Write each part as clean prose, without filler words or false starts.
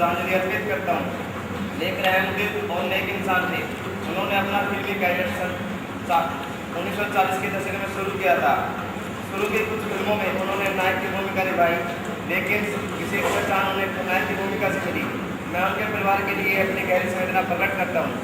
श्रद्धांजलि अर्पित करता हूँ। लेख रहमदिल और नेक इंसान थे। उन्होंने अपना फिल्मी कैरियर 1940 के दशक में शुरू किया था। शुरू की कुछ फिल्मों में उन्होंने नायक की भूमिका निभाई, लेकिन किसी को पहचान उन्हें नायक की भूमिका से मिली। मैं उनके परिवार के लिए अपनी गहरी संवेदना प्रकट करता हूँ।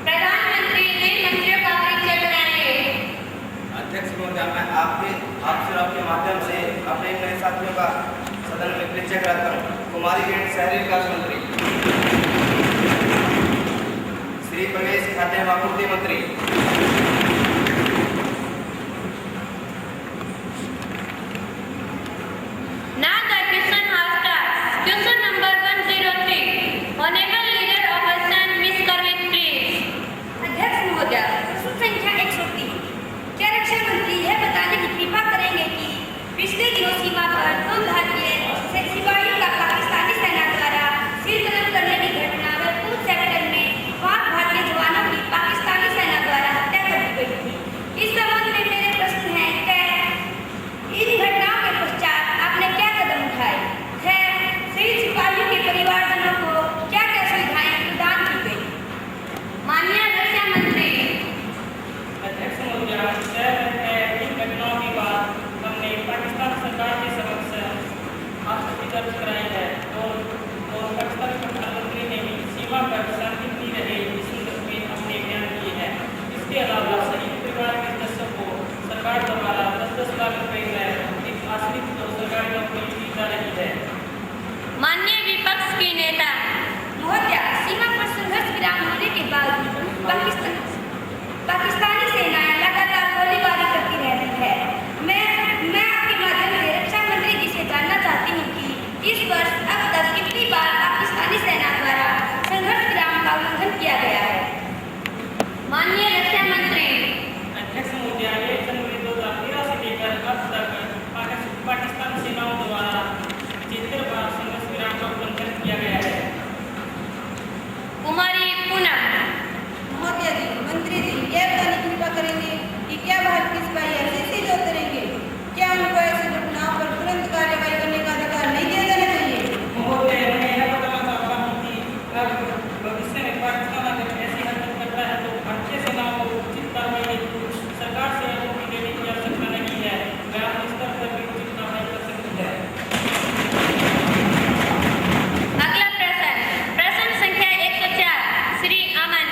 प्रधानमंत्री ने मंत्रियों का परिचय कराएंगे। अध्यक्ष महोदय, मैं आपसे आपके माध्यम से अपने नए साथियों का सदन में परिचय कराता हूँ। कुमारी गेट शहरी विकास मंत्री, श्री प्रवेश खाद्य एवं आपूर्ति मंत्री, question number 103, honourable leader of असन मिस करवेट प्लीज। अध्यक्ष महोदय, प्रश्न संख्या 103, क्या रक्षा मंत्री यह बताने की कृपा करेंगे कि पिछले दिनों सीमा पर 2 भारतीय सिपाहियों का पाकिस्तानी सेना द्वारा सिरकदम करने की घटना व पूंछ सेक्टर में 5 भारतीय जवानों की पाकिस्तानी सेना द्वारा हत्या कर दी गई थी। इस संबंध में मेरे प्रश्न है, क्या इन घटनाओं के पश्चात आपने क्या कदम उठाए? शहीद सिपाहियों के परिवारजनों को क्या क्या सुविधाएं प्रदान की गई? माननीय रक्षा मंत्री। अध्यक्ष महोदय, इन घटनाओं के बाद हमने पाकिस्तान सरकार के समक्ष आपत्ति दर्ज कराई है और पाकिस्तान प्रधानमंत्री ने भी सीमा पर शांति रहे इस संदर्भ में अपने बयान किए हैं। इसके अलावा शहीद परिवार के सदस्यों को सरकार द्वारा 10-10 लाख रुपए में एक आश्रित सरकारी नौकरी दी जा रही है। माननीय विपक्ष के नेता महोदय, सीमा पर संघर्ष विराम होने के बावजूद पाकिस्तानी सेनाएं लगातार गोलीबारी करती रहती है। मैं आपके माध्यम से रक्षा मंत्री जी से जानना चाहती हूँ कि इस वर्ष अब तक कितनी बार पाकिस्तानी सेना द्वारा संघर्ष विराम का उल्लंघन किया गया है? माननीय रक्षा मंत्री। अध्यक्ष महोदय, 1 जनवरी 2013 से लेकर अब तक पाकिस्तान सेनाओं द्वारा 75 बार संघर्ष विराम का उल्लंघन किया गया है। कुमारी पूनम। महोदय जी, मंत्री जी यह बताने की कृपा करेंगे कि क्या भारतीय सिपाही ऐसे जो करेंगे? क्या उनको ऐसी घटनाओं पर तुरंत कार्रवाई करने का अधिकार नहीं दिया जाना चाहिए? महोदय, मैं यह बताना चाहता हूँ कि अब भविष्य में पाकिस्तान अगर ऐसी हरकत करता है तो भारतीय सेनाओं को उचित कार्रवाई सरकार से अनुमति देने की आवश्यकता नहीं है। वह अपने स्तर पर भी उचित कार्रवाई कर सकती है। अगला प्रश्न संख्या 104, श्री अमन।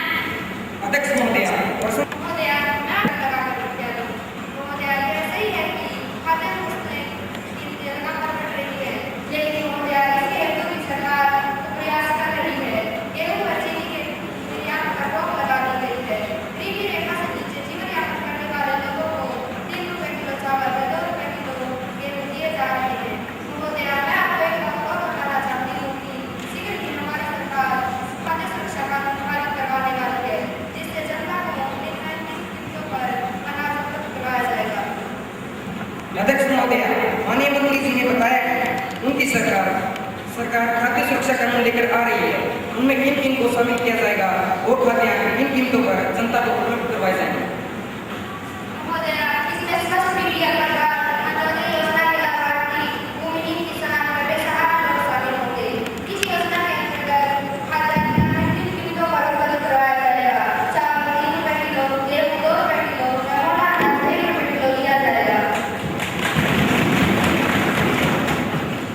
अध्यक्ष महोदय, महोदय, यह सही है कि खाद्य वस्तुएं की लगातार बढ़ रही है, लेकिन महोदय इसके हेतु भी सरकार प्रयास कर रही है। गेहूं व चीनी के निर्यात पर रोक लगा दी गई है। गरीबी रेखा से नीचे जीवन यापन करने वाले लोगों को 3 रुपए किलो चावल व 2 रुपए किलो गेहूं दिए जा रहे हैं। महोदय, मैं आपको एक बात और बताना चाहती हूँ कि शीघ्र ही हमारी सरकार खाद्य सुरक्षा कानून पारित करवाने वाली है, जिससे जनता को निर्धारित कीमतों पर अनाज उपलब्ध करवाया जाएगा। अध्यक्ष महोदय, माननीय मंत्री जी ने बताया कि उनकी सरकार खाद्य सुरक्षा कानून लेकर आ रही है। उनमें किन किन को शामिल किया जाएगा? वो खाद्य किन कीमतों पर जनता को उपलब्ध करवाए जाएंगे? महोदय, इसमें स्पष्ट मीडिया पर अंत्योदय योजना के लाभार्थी भूमिहीन किसान व बेसहारा लोग शामिल होंगे। इस योजना के अंतर्गत खाद्य किन कीमतों पर उपलब्ध करवाया जाएगा? चावल 3 रुपए किलो, गेहूं 2 रुपए किलो, मोटा अनाज 1 रुपए किलो दिया जाएगा।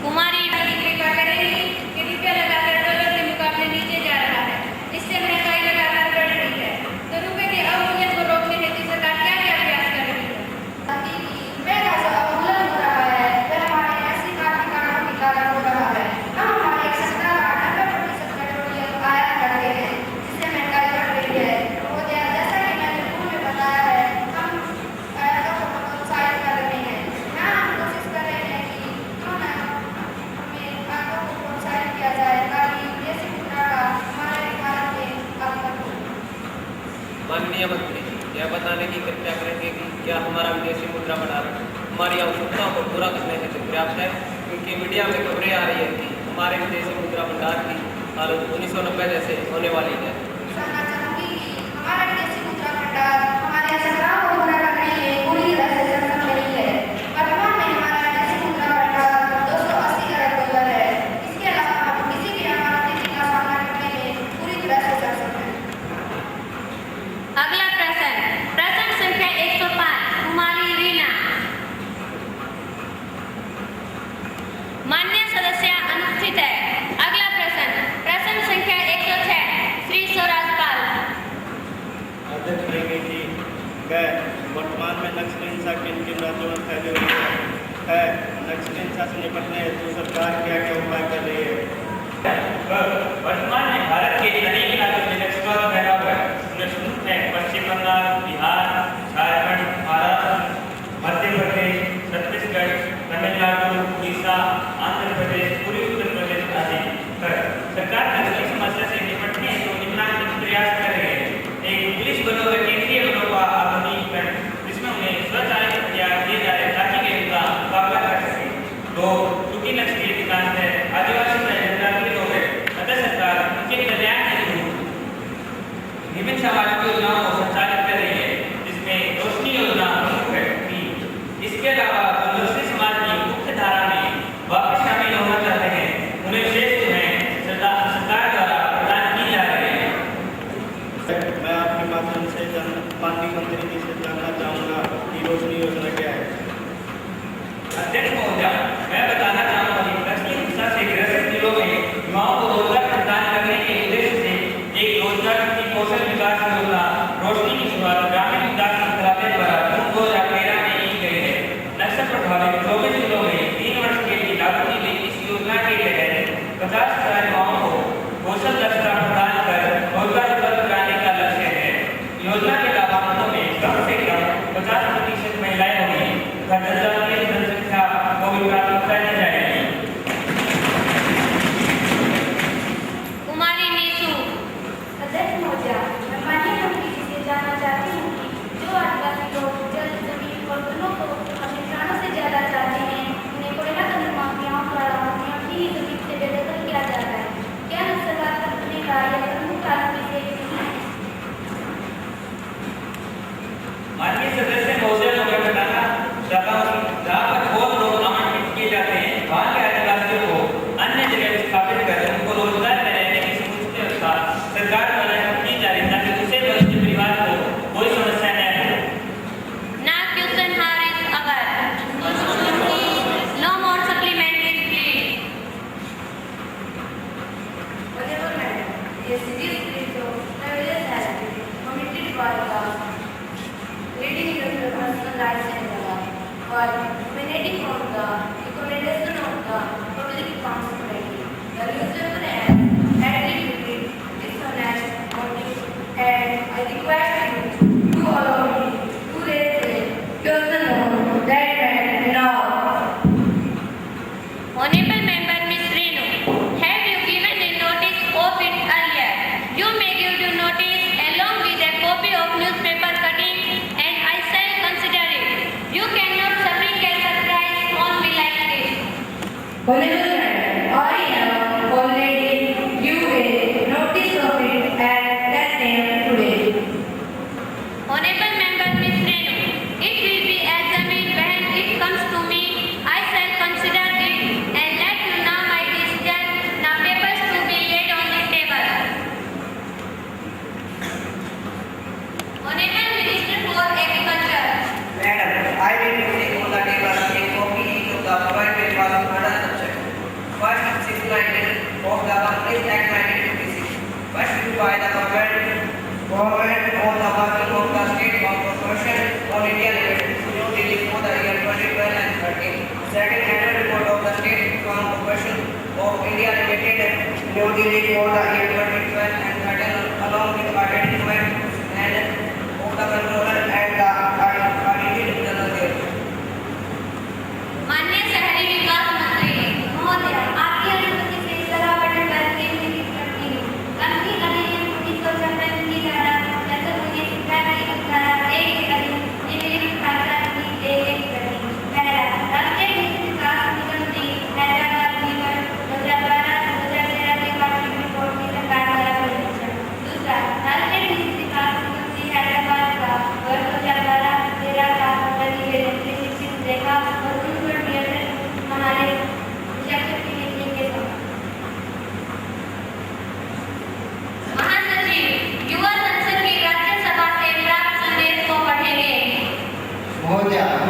कुमारी कृपा करेंगी कि रुपया लगाकर डॉलर के मुकाबले नीचे जा रहा है, इससे महंगाई लगातार बढ़ रही है, तो रुपए के अवमूल्यन हमारा विदेशी मुद्रा भंडार हमारी आवश्यकताओं को पूरा करने हेतु पर्याप्त है, क्योंकि मीडिया में खबरें आ रही है कि हमारे विदेशी मुद्रा भंडार की हालत 1990 जैसे होने वाली है। जानना चाहूंगी कि हमारा विदेशी मुद्रा भंडार हमारे आवश्यकताओं को पूरा करने के लिए पूरी तरह से सक्षम नहीं है। वर्तमान में हमारा विदेशी मुद्रा भंडार 280 अरब डॉलर है। इसके अलावा हम किसी भी आर्थिक स्थिति का सामना करने में पूरी तरह से सक्षम हैं। अगला प्रश्न संख्या 105 कुमारी रीना। मान्य सदस्य अनुपस्थित है। अगला प्रश्न संख्या 106 श्री स्वराजपाल। अध्यक्ष रहेंगे कि वर्तमान में नक्सल हिंसा किन किन राज्यों में फैली हुई है, नक्सल हिंसा से निपटने हेतु सरकार क्या क्या उपाय कर रही है। वर्तमान में भारत के अनेक इलाकों में नक्सलवाद फैला हुआ है। उनमें पश्चिम बंगाल, बिहार, झारखंड, महाराष्ट्र, मध्य प्रदेश, छत्तीसगढ़, तमिलनाडु, उड़ीसा, आंध्र प्रदेश, पूर्वी उत्तर प्रदेश आदि पर सरकार नक्सली समस्या से निपटने हेतु निम्नलिखित प्रयास कर रही है। एक पुलिस बलों व केंद्रीय बलों का आधुनिकीकरण, जिसमें उन्हें स्वचालित हथियार दिए जा रहे ताकि वे उनका मुकाबला कर सकें। दो, चूंकि नक्सली अधिकांश है आदिवासी जनजातीय लोग हैं, अतः सरकार उनके कल्याण हेतु विभिन्न सामाजिक योजनाओं को संचालित कर रही है, जिसमें रोशनी योजना प्रमुख है। इसके अलावा जो दूसरे समाज की मुख्य धारा में वापस शामिल होना चाहते हैं, उन्हें विशेष सुविधाएं सरकार द्वारा प्रदान की जा रही है। मैं आपके माध्यम से माननीय मंत्री जी से जानना चाहूँगा कि रोशनी योजना क्या है। अध्यक्ष महोदय, मैं बताना चाहूँगा कि नक्सली हिंसा से ग्रसित जिलों में युवाओं को रोजगार प्रदान करने के उद्देश्य से एक रोजगार की कौशल विकास योजना रोशनी की शुरुआत ग्रामीण विकास मंत्रालय द्वारा जून 2013 में की गई है। नक्सल प्रभावित 24 जिलों में 3 वर्ष के लिए लागू की गई इस योजना के तहत 50,000 युवाओं को कौशल दक्षता प्रदान कर रोजगार उपलब्ध कराने का लक्ष्य है। योजना के लाभार्थियों में कम से कम 50% महिलाएं होंगी तथा जनजातीय जनसंख्या को भी प्राथमिकता दी जाएगी। कुमारी नीतू। अध्यक्ष महोदय, मैं माननीय मंत्री जी से जानना चाहती हूँ कि जो आदिवासी लोग जल, जमीन और वनों को अपने प्राणों से ज्यादा चाहते हैं, उन्हें कोयला खनन माफियाओं द्वारा अपनी ही जमीन से बेदखल किया जा रहा है। क्या नक्सलवाद करने का यह प्रमुख कारण में से एक नहीं है? माननीय सदस्य महोदय को मैं बताना चाहता हूँ कि जहाँ पर बहुत लोग आमंत्रित किए जाते हैं, वहाँ के आदिवासियों को अन्य जगह स्थापित कर उनको रोजगार में रहने की समुचित व्यवस्था सरकार द्वारा की जा रही है, ताकि दूसरे वरिष्ठ परिवार को कोई समस्या न हो। Now question Haris Agar. No more supplementary please. Honorable Madam, a serious breach of federal salary committed by the leading personal rights in the law, while emanating from the recommendation of the Public Accounts Committee. The newspaper had repeated dishonest motives, and I request you to allow me to raise a question on that matter now. Honorable Member Ms. Renu, have you given a notice of it earlier? You may give the notice along with a copy of newspaper cutting and I shall consider it. You cannot spring a surprise on me like this. Honorable Madam, I have already given a notice of it at that time today. Honorable Member Ms. Renu, it will be examined when it comes to me. I shall consider it and let you know my decision. Now papers to be laid on the table. Honorable Minister for Agriculture. Madam, I will place on the table a copy of the provided clause order section. First, 6 of the Companies Act 1956. First, by the government on the working of the State Corporation of India Limited, New Delhi for the year 2012 and 13. Second, annual report of the State Corporation of India Limited, New Delhi for the year 2012 and 13, along with attachment and of the controller and the audited general there. माननीय शहरी विकास मंत्री महोदय, आपकी अनुमति से सलाह पठन करके मेरी करती हूँ। कंपनी अधिनियम 1956 की धारा 319 की धारा 1 के अधीन निम्नलिखित कागजात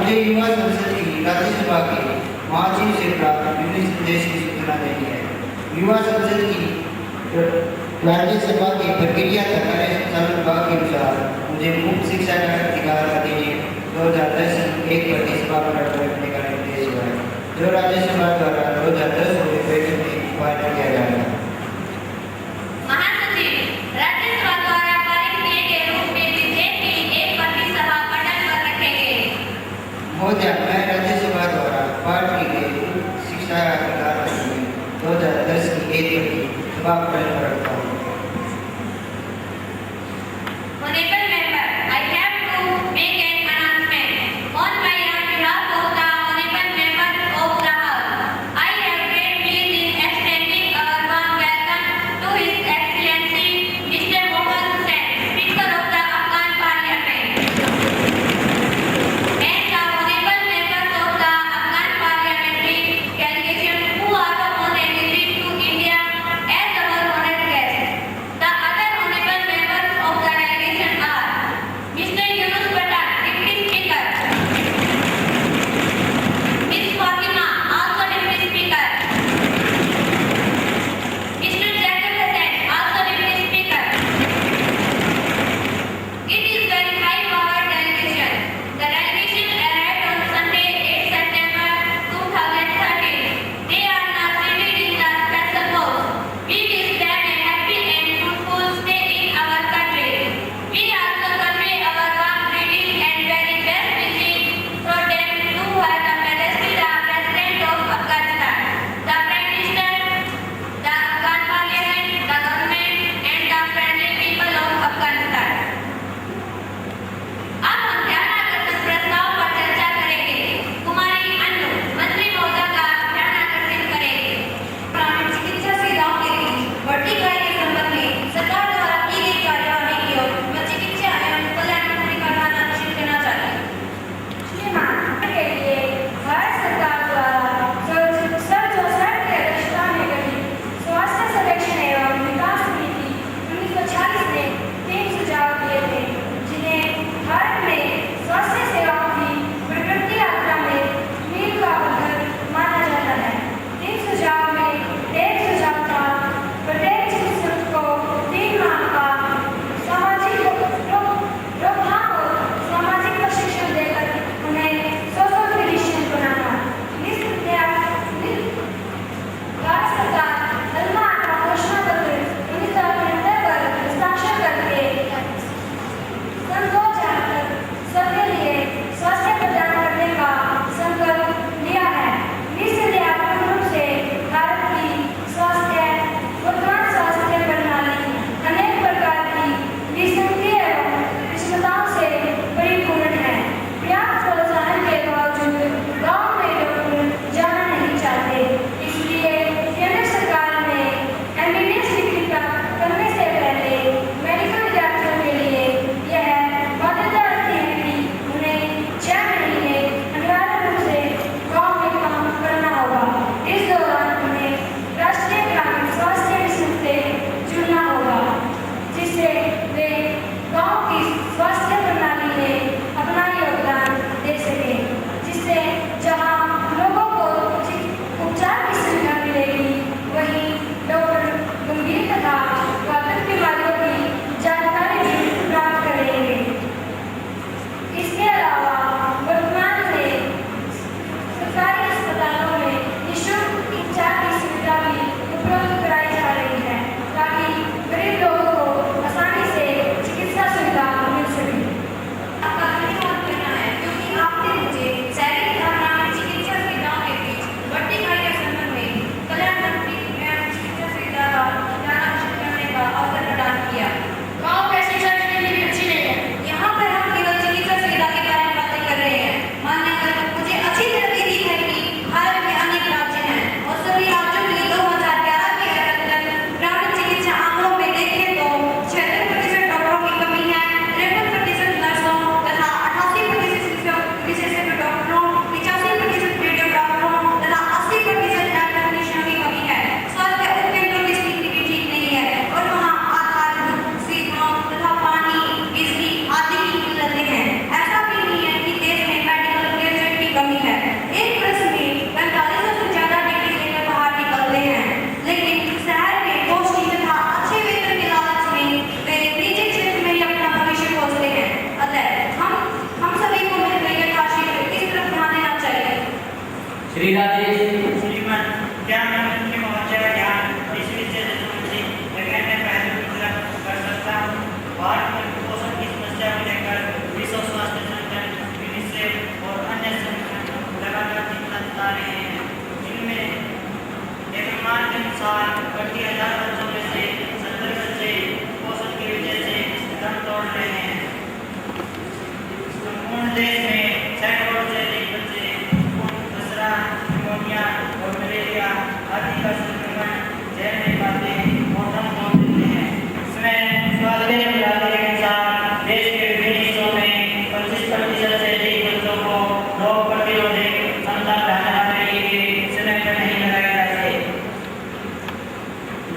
मुझे युवा संसद की राज्यसभा के महासचिव से प्राप्त विभिन्न संदेश की सूचना देनी है। युवा संसद की राज्यसभा की प्रक्रिया तथा कार्य संचालन विभाग के अनुसार मुझे मुफ्त शिक्षा का अधिकार अधिनियम 2010 की 1 प्रतिशत पर रखने का निर्देश हुआ है, जो राज्यसभा द्वारा 2010 में बैठक में पारित किया जाएगा। महासचिव, राज्यसभा द्वारा पारित किए गए रूप में विधेयक की 1 प्रतिशत पटल पर रखेंगे। महोदय, मैं राज्यसभा द्वारा पारित की गई शिक्षा अधिकार अधिनियम 2010 की 1 प्रतिशत पटल पर रखता हूँ। Honorable member, I have to make an announcement. On behalf of the honorable member of the House, I have great pleasure in extending our warm welcome to His Excellency Mr. Mohammad Hussain, Speaker of the Afghan Parliament, and the honorable members of the Afghan parliamentary delegation who are on a visit to India as our honored guests.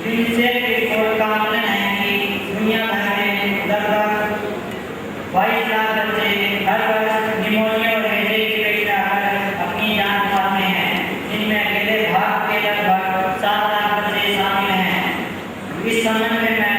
UNICEF की report का आकलन है कि दुनिया भर में लगभग 22 लाख बच्चे हर वर्ष निमोनिया और हैजे की वजह से अपनी जान गंवाते हैं, जिनमें अकेले भारत के लगभग 7 लाख बच्चे शामिल हैं। इस संबंध में